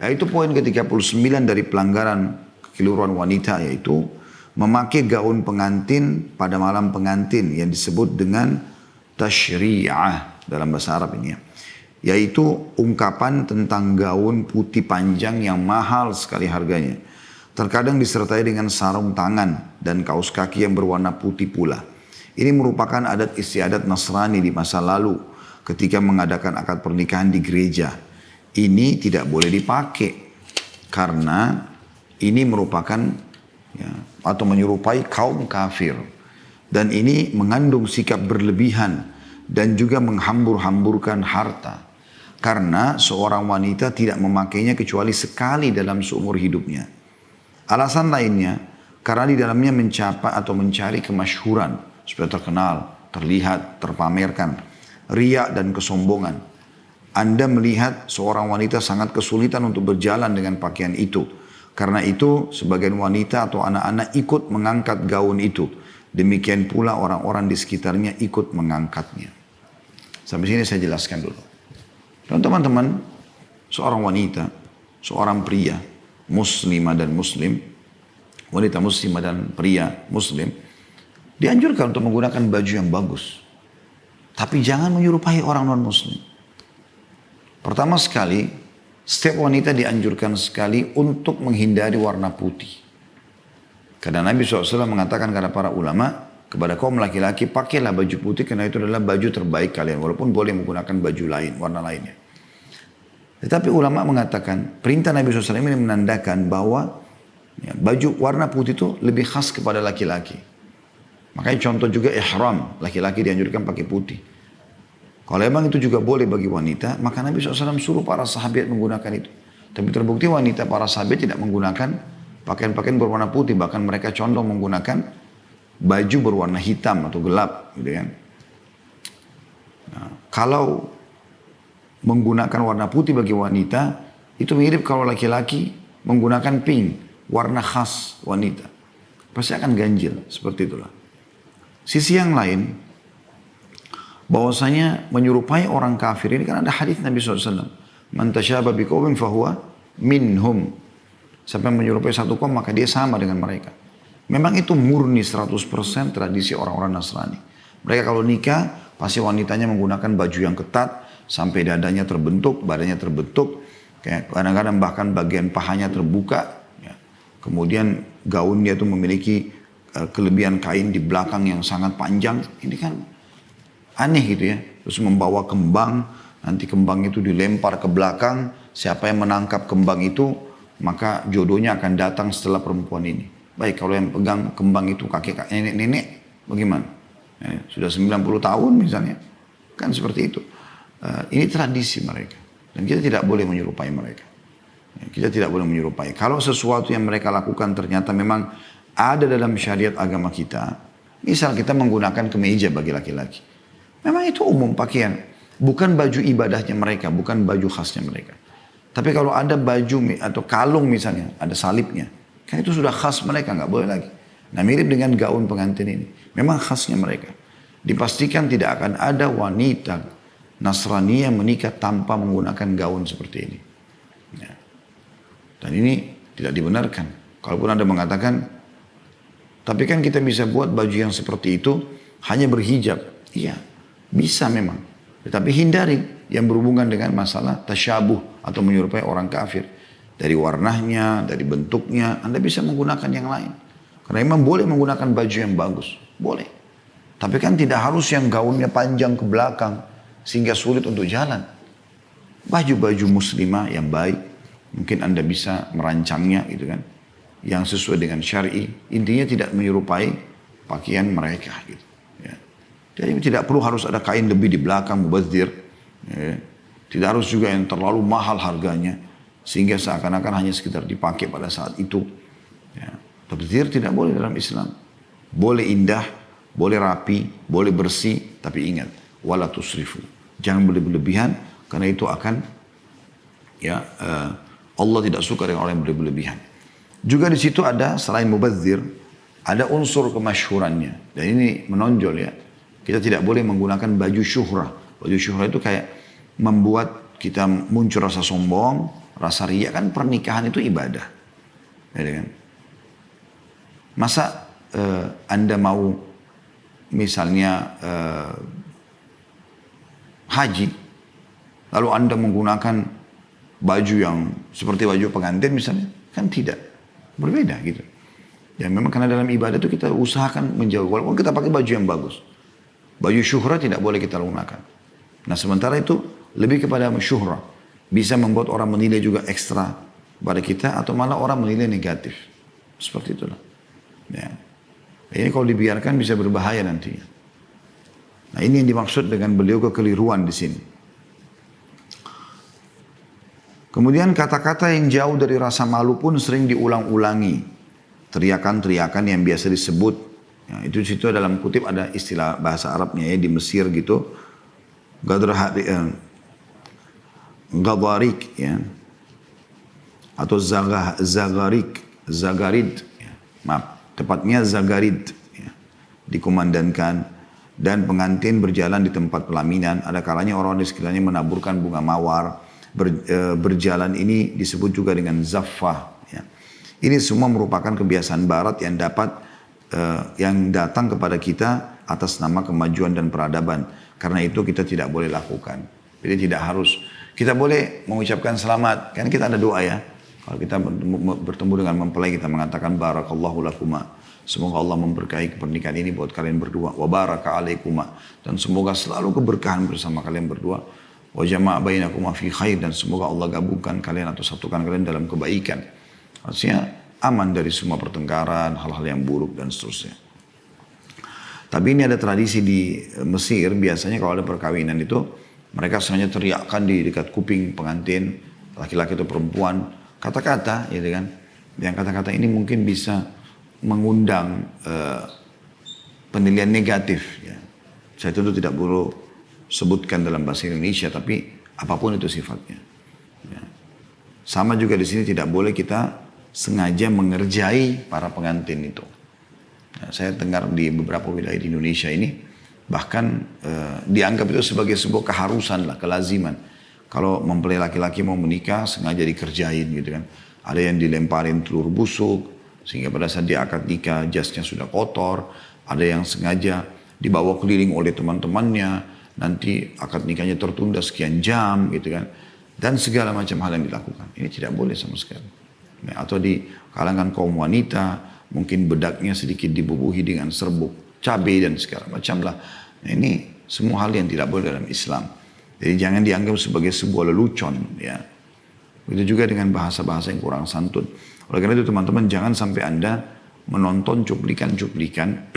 Yaitu poin ke-39 dari pelanggaran kekeliruan wanita, yaitu memakai gaun pengantin pada malam pengantin yang disebut dengan tasyri'ah dalam bahasa Arab ini ya. Yaitu ungkapan tentang gaun putih panjang yang mahal sekali harganya. Terkadang disertai dengan sarung tangan dan kaos kaki yang berwarna putih pula. Ini merupakan adat istiadat Nasrani di masa lalu ketika mengadakan akad pernikahan di gereja. Ini tidak boleh dipakai karena ini merupakan ya, atau menyerupai kaum kafir. Dan ini mengandung sikap berlebihan dan juga menghambur-hamburkan harta. Karena seorang wanita tidak memakainya kecuali sekali dalam seumur hidupnya. Alasan lainnya, karena di dalamnya mencapai atau mencari kemasyhuran supaya terkenal, terlihat, terpamerkan, riya dan kesombongan. Anda melihat seorang wanita sangat kesulitan untuk berjalan dengan pakaian itu. Karena itu sebagian wanita atau anak-anak ikut mengangkat gaun itu. Demikian pula orang-orang di sekitarnya ikut mengangkatnya. Sampai sini saya jelaskan dulu. Dan teman-teman, seorang wanita, seorang pria, muslimah dan muslim, wanita muslimah dan pria muslim, dianjurkan untuk menggunakan baju yang bagus. Tapi jangan menyerupai orang non-muslim. Pertama sekali, setiap wanita dianjurkan sekali untuk menghindari warna putih. Karena Nabi SAW mengatakan kepada para ulama, kepada kaum laki-laki, pakailah baju putih karena itu adalah baju terbaik kalian. Walaupun boleh menggunakan baju lain, warna lainnya. Tetapi ulama mengatakan, perintah Nabi SAW ini menandakan bahwa ya, baju warna putih itu lebih khas kepada laki-laki. Makanya contoh juga ihram, laki-laki dianjurkan pakai putih. Kalau memang itu juga boleh bagi wanita, maka Nabi SAW suruh para sahabat menggunakan itu. Tapi terbukti wanita para sahabat tidak menggunakan pakaian-pakaian berwarna putih. Bahkan mereka condong menggunakan baju berwarna hitam atau gelap. Gitu kan. Nah, kalau menggunakan warna putih bagi wanita, itu mirip kalau laki-laki menggunakan pink, warna khas wanita. Pasti akan ganjil, seperti itulah. Sisi yang lain, bahwasanya menyerupai orang kafir ini kan ada hadis Nabi SAW. Man tasyaba biqaumin fahuwa minhum. Siapa yang menyerupai satu kaum maka dia sama dengan mereka. Memang itu murni 100% tradisi orang-orang Nasrani. Mereka kalau nikah pasti wanitanya menggunakan baju yang ketat sampai dadanya terbentuk, badannya terbentuk. Kadang-kadang bahkan bagian pahanya terbuka. Ya. Kemudian gaunnya itu memiliki kelebihan kain di belakang yang sangat panjang. Ini kan aneh gitu ya. Terus membawa kembang, nanti kembang itu dilempar ke belakang. Siapa yang menangkap kembang itu, maka jodohnya akan datang setelah perempuan ini. Baik, kalau yang pegang kembang itu kakek nenek-nenek, bagaimana? Sudah 90 tahun misalnya. Kan seperti itu. Ini tradisi mereka. Dan kita tidak boleh menyerupai mereka. Kita tidak boleh menyerupai. Kalau sesuatu yang mereka lakukan ternyata memang ada dalam syariat agama kita. Misal kita menggunakan kemeja bagi laki-laki. Memang itu umum pakaian. Bukan baju ibadahnya mereka, bukan baju khasnya mereka. Tapi kalau ada baju atau kalung misalnya, ada salibnya. Kan itu sudah khas mereka, nggak boleh lagi. Nah mirip dengan gaun pengantin ini. Memang khasnya mereka. Dipastikan tidak akan ada wanita Nasrani yang menikah tanpa menggunakan gaun seperti ini. Ya. Dan ini tidak dibenarkan. Kalaupun Anda mengatakan, tapi kan kita bisa buat baju yang seperti itu hanya berhijab. Iya. Bisa memang. Tetapi hindari yang berhubungan dengan masalah tasyabuh atau menyerupai orang kafir. Dari warnanya, dari bentuknya, Anda bisa menggunakan yang lain. Karena memang boleh menggunakan baju yang bagus. Boleh. Tapi kan tidak harus yang gaunnya panjang ke belakang. Sehingga sulit untuk jalan. Baju-baju muslimah yang baik. Mungkin Anda bisa merancangnya gitu kan. Yang sesuai dengan syar'i. Intinya tidak menyerupai pakaian mereka gitu. Jadi tidak perlu harus ada kain lebih di belakang, mubazir. Ya. Tidak harus juga yang terlalu mahal harganya. Sehingga seakan-akan hanya sekitar dipakai pada saat itu. Ya. Tabdzir tidak boleh dalam Islam. Boleh indah, boleh rapi, boleh bersih. Tapi ingat, wala tusrifu. Jangan berlebihan, karena itu akan ya Allah tidak suka dengan orang yang berlebihan. Juga di situ ada, selain mubazir, ada unsur kemasyhurannya. Dan ini menonjol ya. Kita tidak boleh menggunakan baju syuhrah. Baju syuhrah itu kayak membuat kita muncul rasa sombong, rasa riya kan pernikahan itu ibadah. Ya kan? Masa Anda mau misalnya haji, lalu Anda menggunakan baju yang seperti baju pengantin misalnya, kan tidak, berbeda gitu. Ya memang karena dalam ibadah itu kita usahakan menjauh, walaupun kita pakai baju yang bagus. Baju syuhrah tidak boleh kita gunakan. Nah sementara itu lebih kepada syuhrah. Bisa membuat orang menilai juga ekstra pada kita atau malah orang menilai negatif. Seperti itulah. Ya. Ini kalau dibiarkan bisa berbahaya nantinya. Nah ini yang dimaksud dengan beliau kekeliruan di sini. Kemudian kata-kata yang jauh dari rasa malu pun sering diulang-ulangi. Teriakan-teriakan yang biasa disebut. Ya, itu situ dalam kutip ada istilah bahasa Arabnya ya di Mesir gitu. Gadarik ya. Atau Zagarid. Ya. Maaf, tepatnya Zagarid. Ya. Dikumandangkan. Dan pengantin berjalan di tempat pelaminan. Ada kalanya orang di sekelilingnya menaburkan bunga mawar. Berjalan ini disebut juga dengan zaffah. Ya. Ini semua merupakan kebiasaan barat yang datang kepada kita atas nama kemajuan dan peradaban. Karena itu kita tidak boleh lakukan. Jadi tidak harus. Kita boleh mengucapkan selamat. Kan kita ada doa ya. Kalau kita bertemu dengan mempelai kita mengatakan barakallahu lakuma. Semoga Allah memberkahi pernikahan ini buat kalian berdua. Wa baraka alaikuma. Dan semoga selalu keberkahan bersama kalian berdua. Wa jama'a bainakuma fi khair. Dan semoga Allah gabungkan kalian atau satukan kalian dalam kebaikan. Artinya aman dari semua pertengkaran, hal-hal yang buruk dan seterusnya. Tapi ini ada tradisi di Mesir, biasanya kalau ada perkawinan itu, mereka sengaja teriakkan di dekat kuping pengantin, laki-laki atau perempuan, kata-kata, ya kan? Yang kata-kata ini mungkin bisa mengundang penilaian negatif. Ya. Saya tentu tidak perlu sebutkan dalam bahasa Indonesia, tapi apapun itu sifatnya. Ya. Sama juga di sini tidak boleh kita sengaja mengerjai para pengantin itu. Nah, saya dengar di beberapa wilayah di Indonesia ini, bahkan dianggap itu sebagai sebuah keharusan lah, kelaziman. Kalau mempelai laki-laki mau menikah, sengaja dikerjain gitu kan. Ada yang dilemparin telur busuk, sehingga pada saat dia akad nikah, jasnya sudah kotor. Ada yang sengaja dibawa keliling oleh teman-temannya, nanti akad nikahnya tertunda sekian jam gitu kan. Dan segala macam hal yang dilakukan. Ini tidak boleh sama sekali. Atau di kalangan kaum wanita, mungkin bedaknya sedikit dibubuhi dengan serbuk cabai dan segala macam lah. Nah, ini semua hal yang tidak boleh dalam Islam. Jadi jangan dianggap sebagai sebuah lelucon. Ya. Begitu juga dengan bahasa-bahasa yang kurang santun. Oleh karena itu teman-teman jangan sampai Anda menonton cuplikan-cuplikan.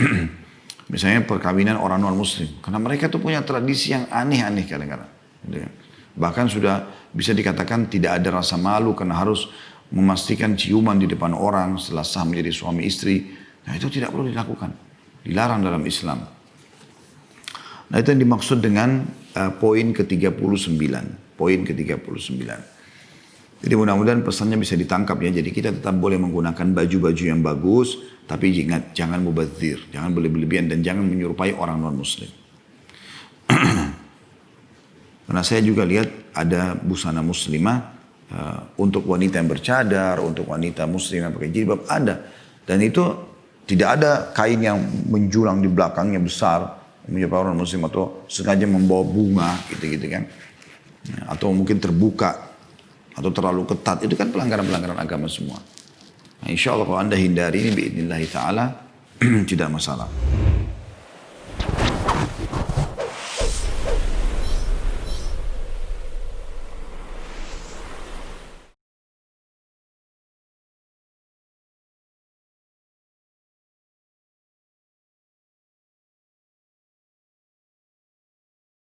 Misalnya perkawinan orang non-muslim. Karena mereka tuh punya tradisi yang aneh-aneh kadang-kadang. Bahkan sudah bisa dikatakan tidak ada rasa malu karena harus memastikan ciuman di depan orang setelah sah menjadi suami istri. Nah itu tidak perlu dilakukan. Dilarang dalam Islam. Nah itu yang dimaksud dengan poin ke-39. Poin ke-39. Jadi mudah-mudahan pesannya bisa ditangkap ya. Jadi kita tetap boleh menggunakan baju-baju yang bagus. Tapi ingat jangan mubadzir. Jangan berlebihan dan jangan menyerupai orang non-muslim. Karena saya juga lihat ada busana muslimah. Untuk wanita yang bercadar, untuk wanita muslim yang pakai jilbab ada. Dan itu tidak ada kain yang menjulang di belakangnya besar. Menyerupai orang muslim atau sengaja membawa bunga gitu-gitu kan. Atau mungkin terbuka. Atau terlalu ketat. Itu kan pelanggaran-pelanggaran agama semua. Nah, insya Allah kalau Anda hindari ini biidnillahi ta'ala tidak masalah.